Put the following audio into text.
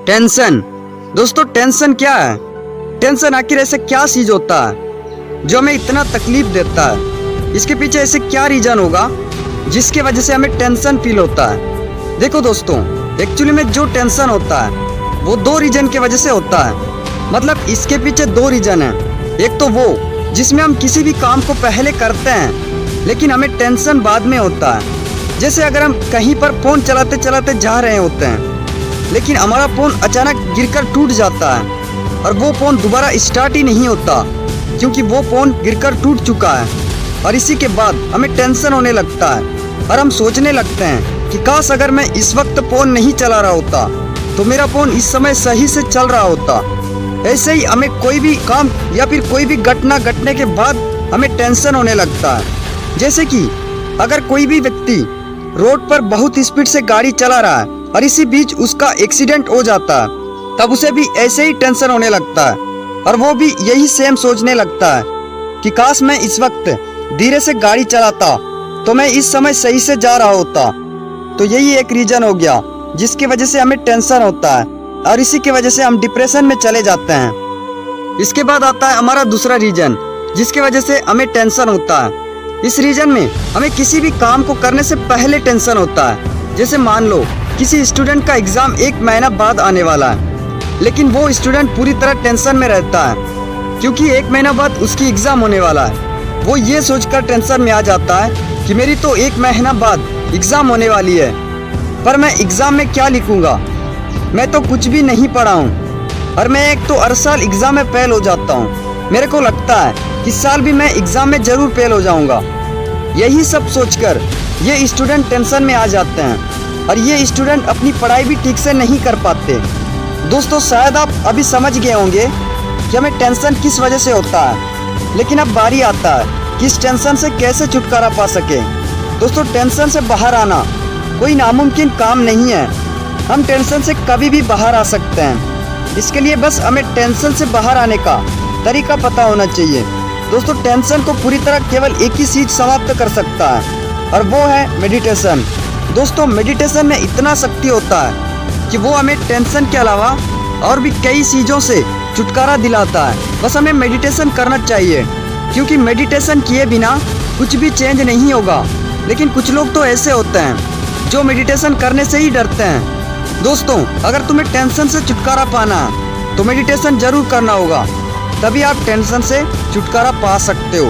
Tension. दोस्तों tension क्या है? टेंशन आखिर ऐसे क्या चीज होता है जो हमें इतना तकलीफ देता है? इसके पीछे ऐसे क्या रीजन होगा जिसके वजह से हमें टेंशन फील होता है? देखो दोस्तों, एक्चुअली में जो टेंशन होता है वो दो रीजन के वजह से होता है। मतलब इसके पीछे दो रीजन है। एक तो वो जिसमें हम किसी भी काम को पहले करते हैं लेकिन हमें टेंशन बाद में होता है। जैसे अगर हम कहीं पर फ़ोन चलाते चलाते जा रहे होते हैं लेकिन हमारा फ़ोन अचानक गिरकर टूट जाता है और वो फ़ोन दोबारा स्टार्ट ही नहीं होता क्योंकि वो फ़ोन गिरकर टूट चुका है। और इसी के बाद हमें टेंशन होने लगता है और हम सोचने लगते हैं कि काश अगर मैं इस वक्त फ़ोन नहीं चला रहा होता तो मेरा फ़ोन इस समय सही से चल रहा होता। ऐसे ही हमें कोई भी काम या फिर कोई भी घटना घटने के बाद हमें टेंशन होने लगता है। जैसे कि अगर कोई भी व्यक्ति रोड पर बहुत स्पीड से गाड़ी चला रहा है और इसी बीच उसका एक्सीडेंट हो जाता है, तब उसे भी ऐसे ही टेंशन होने लगता है और वो भी यही सेम सोचने लगता है कि काश मैं इस वक्त धीरे से गाड़ी चलाता तो मैं इस समय सही से जा रहा होता। तो यही एक रीजन हो गया जिसकी वजह से हमें टेंशन होता है और इसी की वजह से हम डिप्रेशन में चले जाते हैं। इसके बाद आता है हमारा दूसरा रीजन जिसकी वजह से हमें टेंशन होता है। इस रीजन में हमें किसी भी काम को करने से पहले टेंशन होता है। जैसे मान लो किसी स्टूडेंट का एग्ज़ाम 1 महीना बाद आने वाला है लेकिन वो स्टूडेंट पूरी तरह टेंशन में रहता है क्योंकि 1 महीना बाद उसकी एग्ज़ाम होने वाला है। वो ये सोचकर टेंशन में आ जाता है कि मेरी तो 1 महीना बाद एग्ज़ाम होने वाली है, पर मैं एग्ज़ाम में क्या लिखूँगा? मैं तो कुछ भी नहीं पढ़ा हूँ और मैं एक तो हर साल एग्ज़ाम में फेल हो जाता हूँ। मेरे को लगता है कि इस साल भी मैं एग्ज़ाम में ज़रूर फेल हो जाऊँगा। यही सब सोचकर ये स्टूडेंट टेंशन में आ जाते हैं और ये स्टूडेंट अपनी पढ़ाई भी ठीक से नहीं कर पाते। दोस्तों शायद आप अभी समझ गए होंगे कि हमें टेंशन किस वजह से होता है, लेकिन अब बारी आता है कि इस टेंशन से कैसे छुटकारा पा सके। दोस्तों टेंशन से बाहर आना कोई नामुमकिन काम नहीं है। हम टेंशन से कभी भी बाहर आ सकते हैं। इसके लिए बस हमें टेंशन से बाहर आने का तरीका पता होना चाहिए। दोस्तों टेंशन को पूरी तरह केवल एक ही चीज़ समाप्त कर सकता है और वो है मेडिटेशन। दोस्तों मेडिटेशन में इतना शक्ति होता है कि वो हमें टेंशन के अलावा और भी कई चीज़ों से छुटकारा दिलाता है। बस हमें मेडिटेशन करना चाहिए क्योंकि मेडिटेशन किए बिना कुछ भी चेंज नहीं होगा। लेकिन कुछ लोग तो ऐसे होते हैं जो मेडिटेशन करने से ही डरते हैं। दोस्तों अगर तुम्हें टेंशन से छुटकारा पाना है तो मेडिटेशन ज़रूर करना होगा, तभी आप टेंशन से छुटकारा पा सकते हो।